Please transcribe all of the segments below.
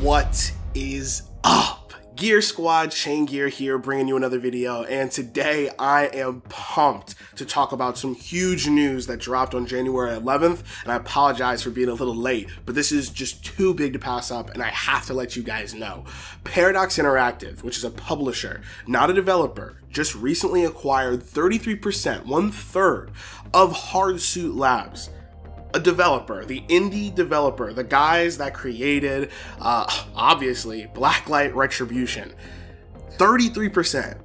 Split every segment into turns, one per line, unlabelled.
What is up? Gear Squad, Chaingear here, bringing you another video, and today I am pumped to talk about some huge news that dropped on January 11th, and I apologize for being a little late, but this is just too big to pass up, and I have to let you guys know. Paradox Interactive, which is a publisher, not a developer, just recently acquired 33%, 1/3, of Hardsuit Labs. A developer, the indie developer, the guys that created, obviously, Blacklight Retribution. 33%.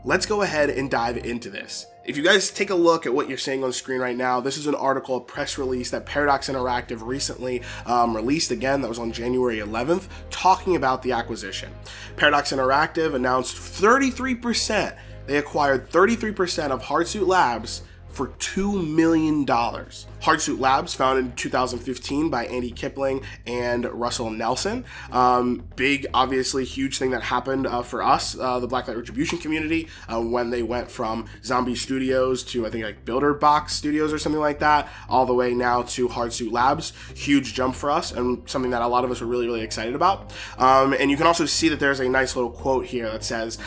Let's go ahead and dive into this. If you guys take a look at what you're seeing on screen right now, this is an article, a press release that Paradox Interactive recently released again, that was on January 11th, talking about the acquisition. Paradox Interactive announced 33%. They acquired 33% of Hardsuit Labs for $2 million. Hardsuit Labs, founded in 2015 by Andy Kipling and Russell Nelson. Big, obviously, huge thing that happened for us, the Blacklight Retribution community, when they went from Zombie Studios to, I think, like Builder Box Studios or something like that, all the way now to Hardsuit Labs. Huge jump for us, and something that a lot of us are really, really excited about. And you can also see that there's a nice little quote here that says,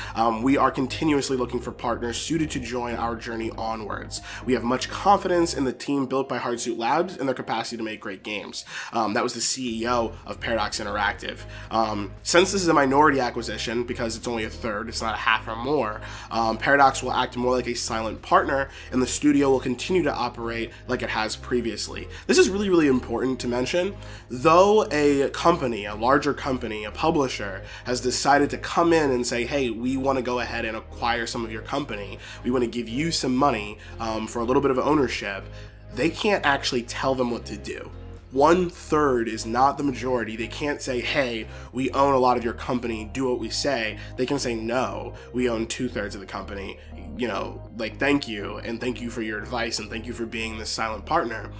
"We are continuously looking for partners suited to join our journey onwards. We have much confidence in the team built by Hardsuit Labs and their capacity to make great games." That was the CEO of Paradox Interactive. Since this is a minority acquisition, because it's only a third, it's not a half or more, Paradox will act more like a silent partner, and the studio will continue to operate like it has previously. This is really, really important to mention. Though a company, a larger company, a publisher, has decided to come in and say, hey, we want to go ahead and acquire some of your company, we want to give you some money for a little bit of ownership, they can't actually tell them what to do. 1/3 is not the majority. They can't say, hey, we own a lot of your company, do what we say. They can say, no, we own 2/3 of the company. You know, like, thank you, and thank you for your advice, and thank you for being this silent partner.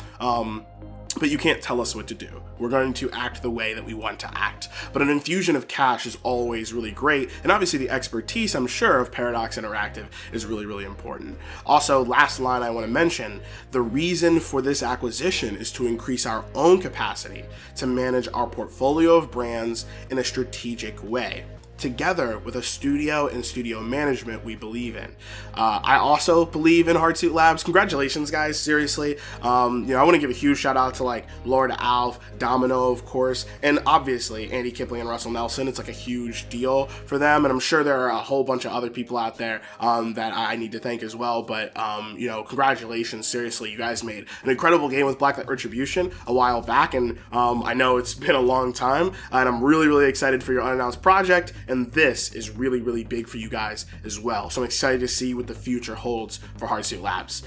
But you can't tell us what to do. We're going to act the way that we want to act. But an infusion of cash is always really great, and obviously the expertise, I'm sure, of Paradox Interactive is really, really important. Also, last line I want to mention, the reason for this acquisition is to increase our own capacity to manage our portfolio of brands in a strategic way, together with a studio and studio management we believe in. I also believe in Hardsuit Labs. Congratulations, guys, seriously. You know, I want to give a huge shout out to, like, Lord Alf, Domino, of course, and obviously Andy Kipling and Russell Nelson. It's like a huge deal for them, and I'm sure there are a whole bunch of other people out there that I need to thank as well, but you know, congratulations, seriously. You guys made an incredible game with Blacklight Retribution a while back, and I know it's been a long time, and I'm really, really excited for your unannounced project, and this is really, really big for you guys as well. So I'm excited to see what the future holds for Hardsuit Labs.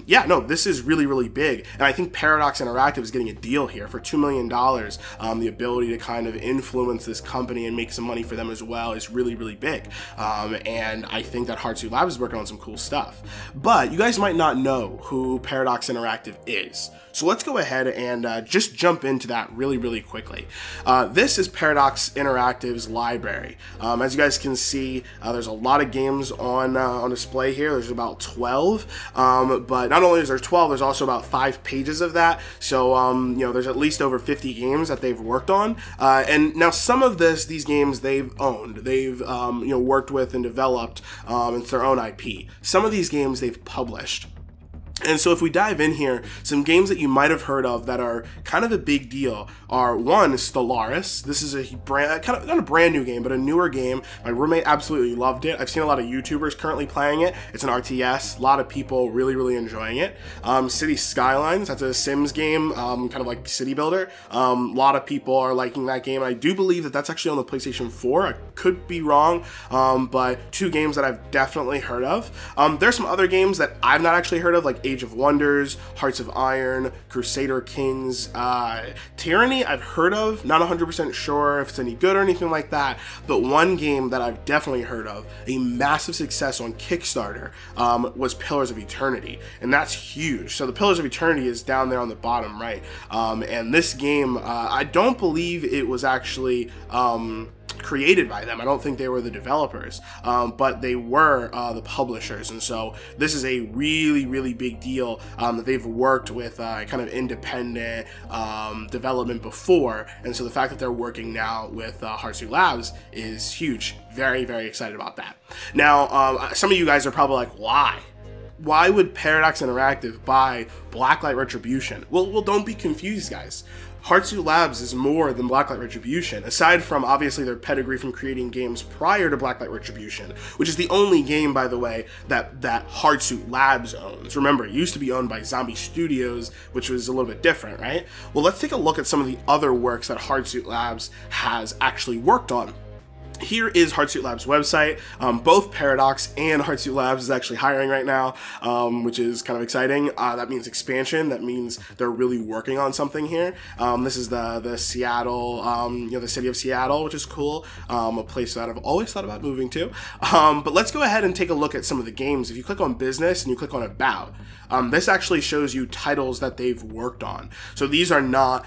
Yeah, no, this is really, really big, and I think Paradox Interactive is getting a deal here for $2 million. The ability to kind of influence this company and make some money for them as well is really, really big. And I think that Hardsuit Labs is working on some cool stuff. But you guys might not know who Paradox Interactive is. So let's go ahead and just jump into that really, really quickly. This is Paradox Interactive's library. As you guys can see, there's a lot of games on display here. There's about 12, but not only is there 12, there's also about 5 pages of that. So you know, there's at least over 50 games that they've worked on. And now some of these games they've owned, they've you know, worked with and developed. It's their own IP. Some of these games they've published. And so if we dive in here, some games that you might have heard of that are kind of a big deal are, one, Stellaris. This is a brand, kind of not a brand new game, but a newer game. My roommate absolutely loved it. I've seen a lot of YouTubers currently playing it. It's an RTS. A lot of people really, really enjoying it. City Skylines, that's a Sims game, kind of like City Builder. A lot of people are liking that game. I do believe that that's actually on the PlayStation 4. I could be wrong, but 2 games that I've definitely heard of. There's some other games that I've not actually heard of, like Age of Wonders, Hearts of Iron, Crusader Kings, Tyranny I've heard of, not 100% sure if it's any good or anything like that, but one game that I've definitely heard of, a massive success on Kickstarter, was Pillars of Eternity, and that's huge. So the Pillars of Eternity is down there on the bottom right, and this game, I don't believe it was actually created by them. I don't think they were the developers, but they were the publishers. And so this is a really, really big deal that they've worked with kind of independent development before. And so the fact that they're working now with Hardsuit Labs is huge. Very, very excited about that. Now, some of you guys are probably like, why? Why would Paradox Interactive buy Blacklight Retribution? Well, don't be confused, guys. Hardsuit Labs is more than Blacklight Retribution, aside from obviously their pedigree from creating games prior to Blacklight Retribution, which is the only game, by the way, that Hardsuit Labs owns. Remember, it used to be owned by Zombie Studios, which was a little bit different, right? Well, let's take a look at some of the other works that Hardsuit Labs has actually worked on. Here is Hardsuit Labs' website. Both Paradox and Hardsuit Labs is actually hiring right now, which is kind of exciting. That means expansion. That means they're really working on something here. This is the Seattle, the city of Seattle, which is cool. A place that I've always thought about moving to. But let's go ahead and take a look at some of the games. If you click on business and you click on about, this actually shows you titles that they've worked on. So these are not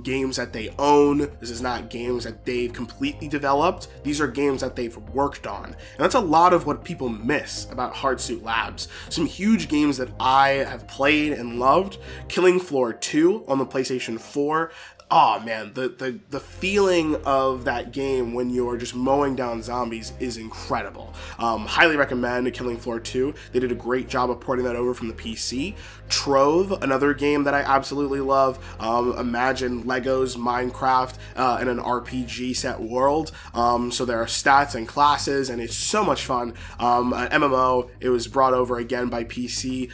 games that they own. This is not games that they've completely developed. These are games that they've worked on. And that's a lot of what people miss about Hardsuit Labs. Some huge games that I have played and loved. Killing Floor 2 on the PlayStation 4. Oh man, the feeling of that game when you're just mowing down zombies is incredible. Highly recommend Killing Floor 2. They did a great job of porting that over from the PC. Trove, another game that I absolutely love. Imagine Legos, Minecraft, in an RPG set world. So there are stats and classes, and it's so much fun. An MMO, it was brought over again by PC,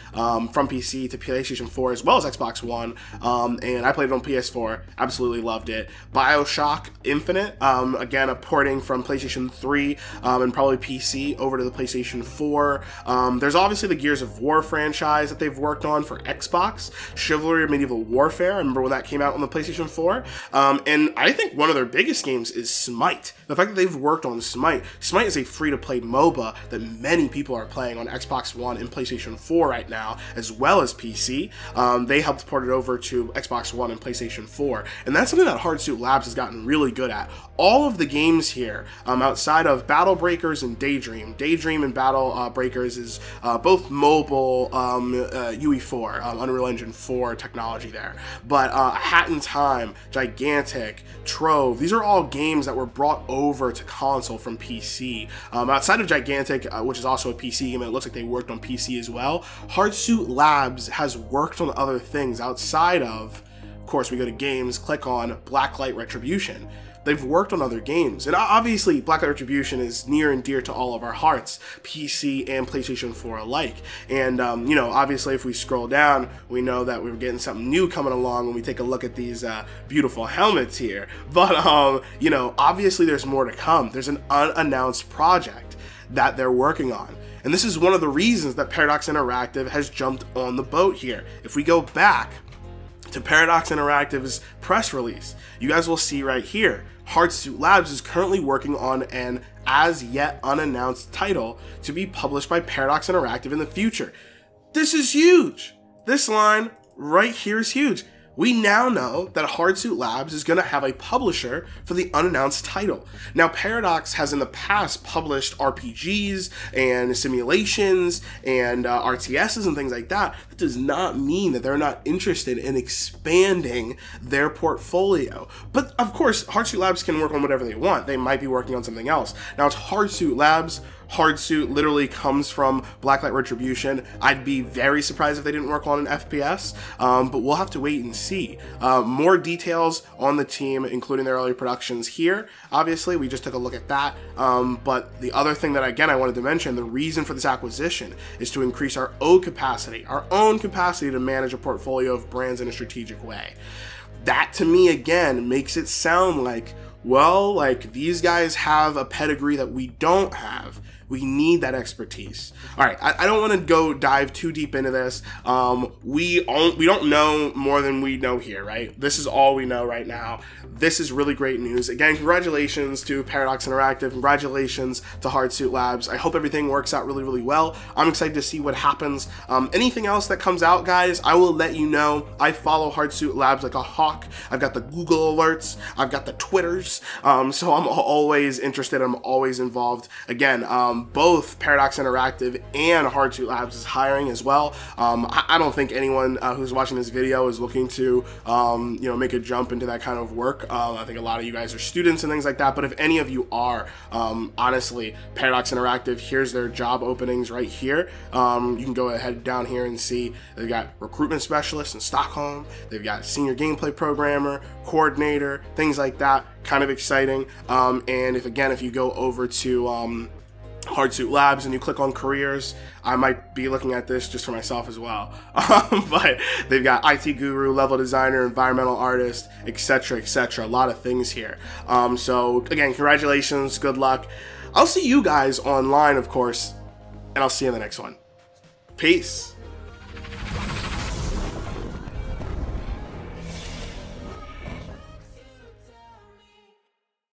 from PC to PlayStation 4 as well as Xbox One, and I played it on PS4. Absolutely loved it. BioShock Infinite, again, a porting from PlayStation 3 and probably PC over to the PlayStation 4. There's obviously the Gears of War franchise that they've worked on for Xbox. Chivalry of Medieval Warfare, I remember when that came out on the PlayStation 4. And I think one of their biggest games is Smite. The fact that they've worked on Smite. Smite is a free-to-play MOBA that many people are playing on Xbox One and PlayStation 4 right now, as well as PC. They helped port it over to Xbox One and PlayStation 4. And that's something that Hardsuit Labs has gotten really good at. All of the games here, outside of Battle Breakers and Daydream. Daydream and Battle Breakers is both mobile UE4, Unreal Engine 4 technology there. But Hat in Time, Gigantic, Trove, these are all games that were brought over to console from PC. Outside of Gigantic, which is also a PC game, and it looks like they worked on PC as well, Hardsuit Labs has worked on other things outside of course, we go to games, click on Blacklight Retribution. They've worked on other games, and obviously Blacklight Retribution is near and dear to all of our hearts, PC and PlayStation 4 alike. And you know, obviously if we scroll down, we know that we're getting something new coming along when we take a look at these beautiful helmets here. But you know, obviously there's more to come. There's an unannounced project that they're working on. And this is one of the reasons that Paradox Interactive has jumped on the boat here. If we go back to Paradox Interactive's press release, you guys will see right here, Hardsuit Labs is currently working on an as yet unannounced title to be published by Paradox Interactive in the future. This is huge. This line right here is huge. We now know that Hardsuit Labs is going to have a publisher for the unannounced title. Now, Paradox has in the past published RPGs and simulations and RTSs and things like that. That does not mean that they're not interested in expanding their portfolio. But of course, Hardsuit Labs can work on whatever they want. They might be working on something else. Now, it's Hardsuit Labs. Hardsuit literally comes from Blacklight Retribution. I'd be very surprised if they didn't work on an FPS, but we'll have to wait and see. More details on the team, including their early productions here. Obviously, we just took a look at that, but the other thing that, again, I wanted to mention, the reason for this acquisition is to increase our own capacity to manage a portfolio of brands in a strategic way. That, to me, again, makes it sound like, well, like, these guys have a pedigree that we don't have. We need that expertise. All right, I don't want to go dive too deep into this. We don't know more than we know here, right? This is all we know right now. This is really great news. Again, congratulations to Paradox Interactive. Congratulations to Hardsuit Labs. I hope everything works out really, really well. I'm excited to see what happens. Anything else that comes out, guys, I will let you know. I follow Hardsuit Labs like a hawk. I've got the Google alerts. I've got the Twitters. So I'm always interested. I'm always involved. Again, both Paradox Interactive and Hardsuit Labs is hiring as well. I don't think anyone who's watching this video is looking to, make a jump into that kind of work. I think a lot of you guys are students and things like that, but if any of you are, honestly, Paradox Interactive, here's their job openings right here. You can go ahead down here and see they've got recruitment specialists in Stockholm, they've got senior gameplay programmer, coordinator, things like that. Kind of exciting. And if you go over to Hardsuit Labs and you click on careers, I might be looking at this just for myself as well. But they've got IT guru, level designer, environmental artist, etc., etc. A lot of things here. So again, congratulations, good luck. I'll see you guys online, of course, and I'll see you in the next one. Peace.